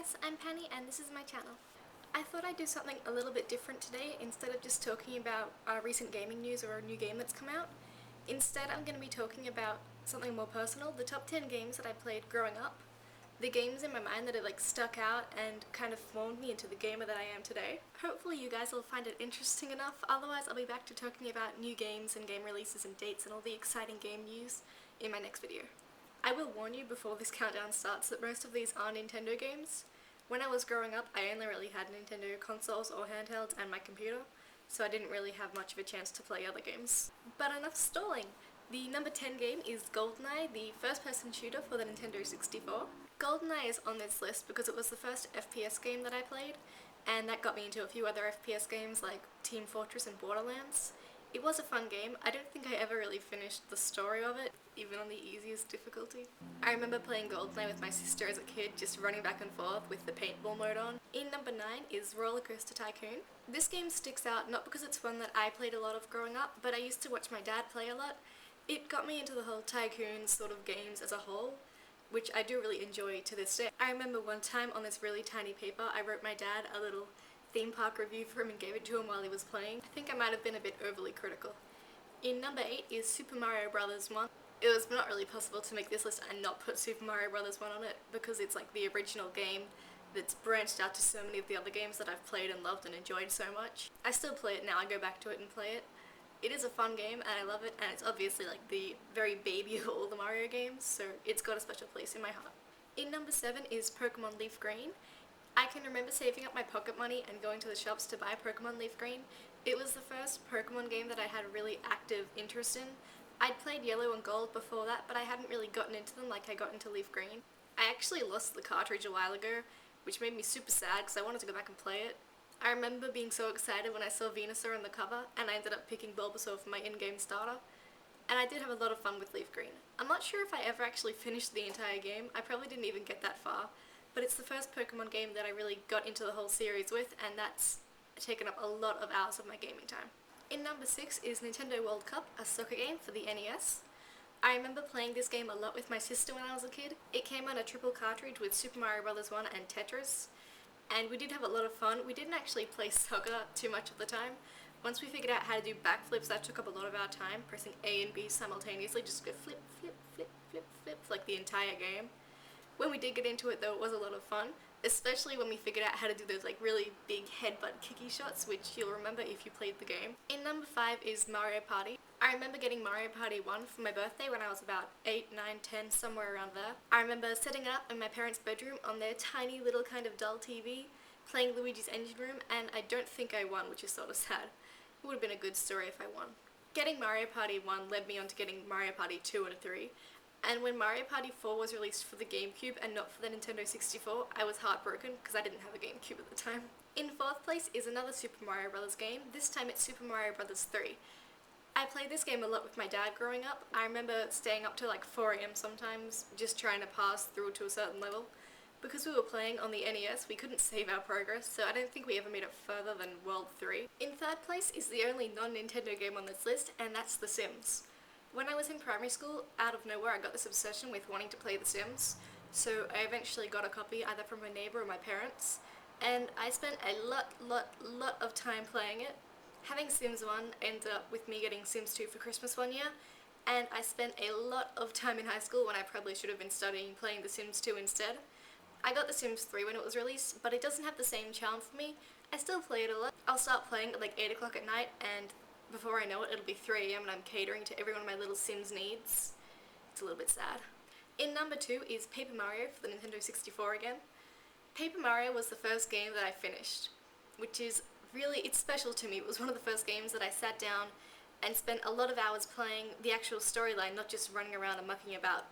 guys, I'm Penny and this is my channel. I thought I'd do something a little bit different today instead of just talking about recent gaming news or a new game that's come out. Instead, I'm going to be talking about something more personal, the top 10 games that I played growing up. The games in my mind that have stuck out and kind of formed me into the gamer that I am today. Hopefully you guys will find it interesting enough, otherwise I'll be back to talking about new games and game releases and dates and all the exciting game news in my next video. I will warn you before this countdown starts that most of these are Nintendo games. When I was growing up, I only really had Nintendo consoles or handhelds and my computer, so I didn't really have much of a chance to play other games. But enough stalling! The number 10 game is GoldenEye, the first-person shooter for the Nintendo 64. GoldenEye is on this list because it was the first FPS game that I played, and that got me into a few other FPS games like Team Fortress and Borderlands. It was a fun game. I don't think I ever really finished the story of it, even on the easiest difficulty. I remember playing GoldenEye with my sister as a kid, just running back and forth with the paintball mode on. In number 9 is Roller Coaster Tycoon. This game sticks out not because it's one that I played a lot of growing up, but I used to watch my dad play a lot. It got me into the whole tycoon sort of games as a whole, which I do really enjoy to this day. I remember one time on this really tiny paper, I wrote my dad a little theme park review for him and gave it to him while he was playing. I think I might have been a bit overly critical. In number 8 is Super Mario Bros. 1. It was not really possible to make this list and not put Super Mario Bros. 1 on it because it's like the original game that's branched out to so many of the other games that I've played and loved and enjoyed so much. I still play it now, I go back to it and play it. It is a fun game and I love it, and it's obviously like the very baby of all the Mario games, so it's got a special place in my heart. In number 7 is Pokemon Leaf Green. I can remember saving up my pocket money and going to the shops to buy Pokemon Leaf Green. It was the first Pokemon game that I had a really active interest in. I'd played Yellow and Gold before that, but I hadn't really gotten into them like I got into Leaf Green. I actually lost the cartridge a while ago, which made me super sad because I wanted to go back and play it. I remember being so excited when I saw Venusaur on the cover, and I ended up picking Bulbasaur for my in-game starter. And I did have a lot of fun with Leaf Green. I'm not sure if I ever actually finished the entire game. I probably didn't even get that far. But it's the first Pokemon game that I really got into the whole series with, and that's taken up a lot of hours of my gaming time. In number 6 is Nintendo World Cup, a soccer game for the NES. I remember playing this game a lot with my sister when I was a kid. It came on a triple cartridge with Super Mario Bros. 1 and Tetris, and we did have a lot of fun. We didn't actually play soccer too much of the time. Once we figured out how to do backflips, that took up a lot of our time, pressing A and B simultaneously, just go flip, flip, flip, flip, flip, for like the entire game. When we did get into it though, it was a lot of fun, especially when we figured out how to do those like really big headbutt kicky shots, which you'll remember if you played the game. In number 5 is Mario Party. I remember getting Mario Party 1 for my birthday when I was about 8, 9, 10, somewhere around there. I remember setting it up in my parents' bedroom on their tiny little kind of dull TV, playing Luigi's Engine Room, and I don't think I won, which is sort of sad. It would have been a good story if I won. Getting Mario Party 1 led me on to getting Mario Party 2 and 3. And when Mario Party 4 was released for the GameCube and not for the Nintendo 64, I was heartbroken because I didn't have a GameCube at the time. In 4th place is another Super Mario Bros. Game. This time it's Super Mario Bros. 3. I played this game a lot with my dad growing up. I remember staying up till like 4 AM sometimes, just trying to pass through to a certain level. Because we were playing on the NES, we couldn't save our progress, so I don't think we ever made it further than World 3. In 3rd place is the only non-Nintendo game on this list, and that's The Sims. When I was in primary school, out of nowhere I got this obsession with wanting to play The Sims, so I eventually got a copy either from my neighbour or my parents, and I spent a lot of time playing it. Having Sims 1 ended up with me getting Sims 2 for Christmas one year, and I spent a lot of time in high school when I probably should have been studying playing The Sims 2 instead. I got The Sims 3 when it was released, but it doesn't have the same charm for me. I still play it a lot. I'll start playing at like 8 o'clock at night, and before I know it, it'll be 3 AM and I'm catering to every one of my little Sims needs. It's a little bit sad. In number 2 is Paper Mario for the Nintendo 64 again. Paper Mario was the first game that I finished, which is really, it's special to me. It was one of the first games that I sat down and spent a lot of hours playing the actual storyline, not just running around and mucking about.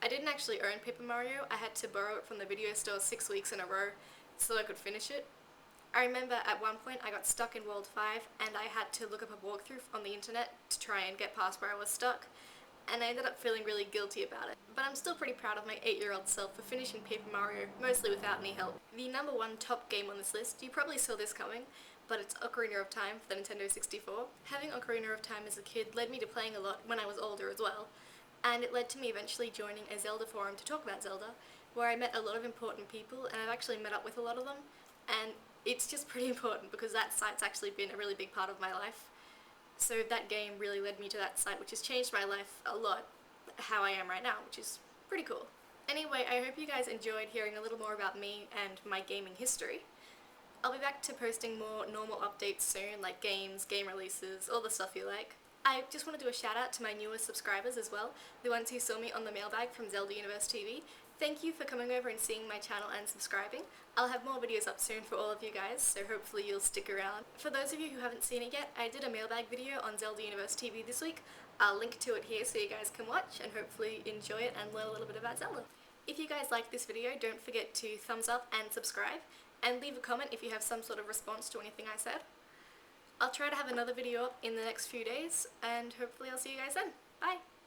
I didn't actually own Paper Mario. I had to borrow it from the video store 6 weeks in a row so I could finish it. I remember at one point I got stuck in World 5 and I had to look up a walkthrough on the internet to try and get past where I was stuck, and I ended up feeling really guilty about it. But I'm still pretty proud of my 8-year-old self for finishing Paper Mario, mostly without any help. The number 1 top game on this list, you probably saw this coming, but it's Ocarina of Time for the Nintendo 64. Having Ocarina of Time as a kid led me to playing a lot when I was older as well, and it led to me eventually joining a Zelda forum to talk about Zelda, where I met a lot of important people, and I've actually met up with a lot of them, and it's just pretty important because that site's actually been a really big part of my life. So that game really led me to that site, which has changed my life a lot, how I am right now, which is pretty cool. Anyway, I hope you guys enjoyed hearing a little more about me and my gaming history. I'll be back to posting more normal updates soon, like games, game releases, all the stuff you like. I just want to do a shout out to my newest subscribers as well, the ones who saw me on the mailbag from Zelda Universe TV. Thank you for coming over and seeing my channel and subscribing. I'll have more videos up soon for all of you guys, so hopefully you'll stick around. For those of you who haven't seen it yet, I did a mailbag video on Zelda Universe TV this week. I'll link to it here so you guys can watch and hopefully enjoy it and learn a little bit about Zelda. If you guys like this video, don't forget to thumbs up and subscribe, and leave a comment if you have some sort of response to anything I said. I'll try to have another video up in the next few days, and hopefully I'll see you guys then. Bye!